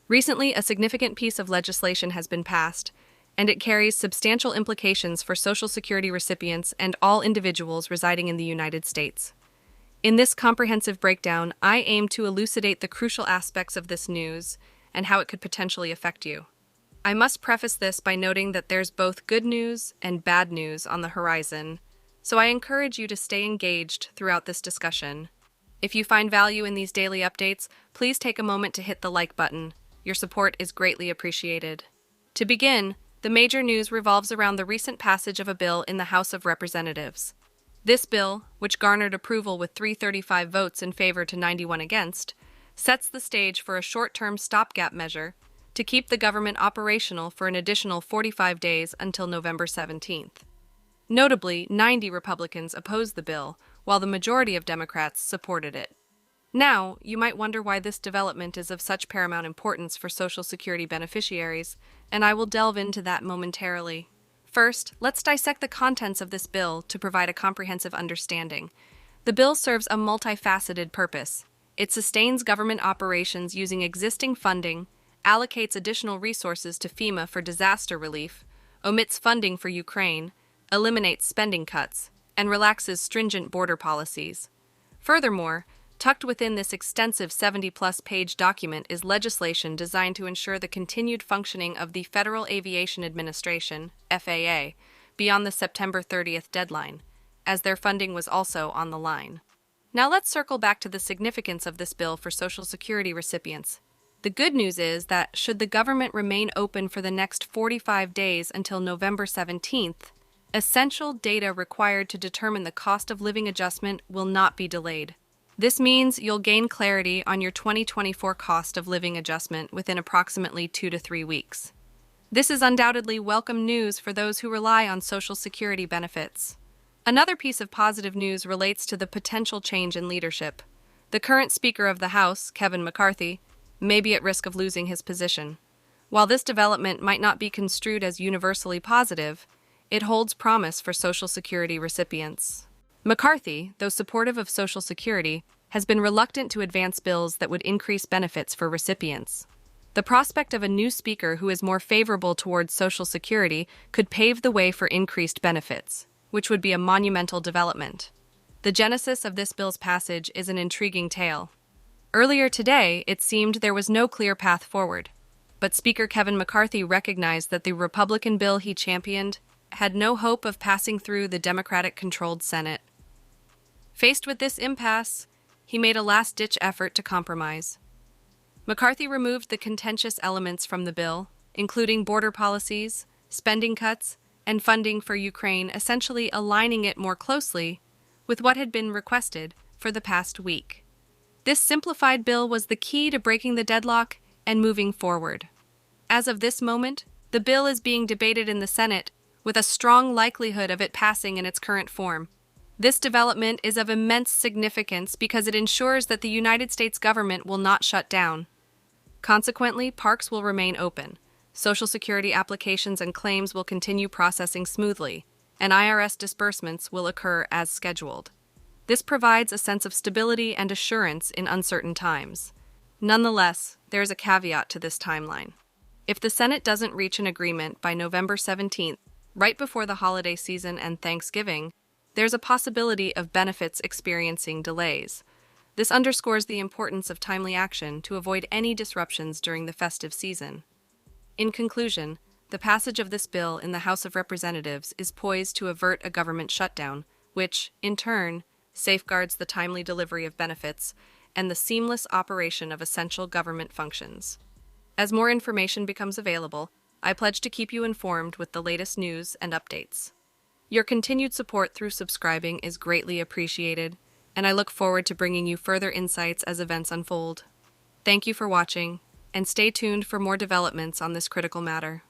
Recently, a significant piece of legislation has been passed, and it carries substantial implications for Social Security recipients and all individuals residing in the United States. In this comprehensive breakdown, I aim to elucidate the crucial aspects of this news and how it could potentially affect you. I must preface this by noting that there's both good news and bad news on the horizon, so I encourage you to stay engaged throughout this discussion. If you find value in these daily updates, please take a moment to hit the like button. Your support is greatly appreciated. To begin, the major news revolves around the recent passage of a bill in the House of Representatives. This bill, which garnered approval with 335 votes in favor to 91 against, sets the stage for a short-term stopgap measure to keep the government operational for an additional 45 days until November 17th. Notably, 90 Republicans opposed the bill, while the majority of Democrats supported it. Now, you might wonder why this development is of such paramount importance for Social Security beneficiaries, and I will delve into that momentarily. First, let's dissect the contents of this bill to provide a comprehensive understanding. The bill serves a multifaceted purpose. It sustains government operations using existing funding, allocates additional resources to FEMA for disaster relief, omits funding for Ukraine, eliminates spending cuts, and relaxes stringent border policies. Furthermore, tucked within this extensive 70-plus page document is legislation designed to ensure the continued functioning of the Federal Aviation Administration, FAA, beyond the September 30th deadline, as their funding was also on the line. Now let's circle back to the significance of this bill for Social Security recipients. The good news is that, should the government remain open for the next 45 days until November 17th, essential data required to determine the cost of living adjustment will not be delayed. This means you'll gain clarity on your 2024 cost of living adjustment within approximately 2 to 3 weeks. This is undoubtedly welcome news for those who rely on Social Security benefits. Another piece of positive news relates to the potential change in leadership. The current Speaker of the House, Kevin McCarthy, may be at risk of losing his position. While this development might not be construed as universally positive, it holds promise for Social Security recipients. McCarthy, though supportive of Social Security, has been reluctant to advance bills that would increase benefits for recipients. The prospect of a new speaker who is more favorable towards Social Security could pave the way for increased benefits, which would be a monumental development. The genesis of this bill's passage is an intriguing tale. Earlier today, it seemed there was no clear path forward, but Speaker Kevin McCarthy recognized that the Republican bill he championed had no hope of passing through the Democratic-controlled Senate. Faced with this impasse, he made a last-ditch effort to compromise. McCarthy removed the contentious elements from the bill, including border policies, spending cuts, and funding for Ukraine, essentially aligning it more closely with what had been requested for the past week. This simplified bill was the key to breaking the deadlock and moving forward. As of this moment, the bill is being debated in the Senate, with a strong likelihood of it passing in its current form. This development is of immense significance because it ensures that the United States government will not shut down. Consequently, parks will remain open, Social Security applications and claims will continue processing smoothly, and IRS disbursements will occur as scheduled. This provides a sense of stability and assurance in uncertain times. Nonetheless, there is a caveat to this timeline. If the Senate doesn't reach an agreement by November 17th, right before the holiday season and Thanksgiving, there's a possibility of benefits experiencing delays. This underscores the importance of timely action to avoid any disruptions during the festive season. In conclusion, the passage of this bill in the House of Representatives is poised to avert a government shutdown, which, in turn, safeguards the timely delivery of benefits and the seamless operation of essential government functions. As more information becomes available, I pledge to keep you informed with the latest news and updates. Your continued support through subscribing is greatly appreciated, and I look forward to bringing you further insights as events unfold. Thank you for watching, and stay tuned for more developments on this critical matter.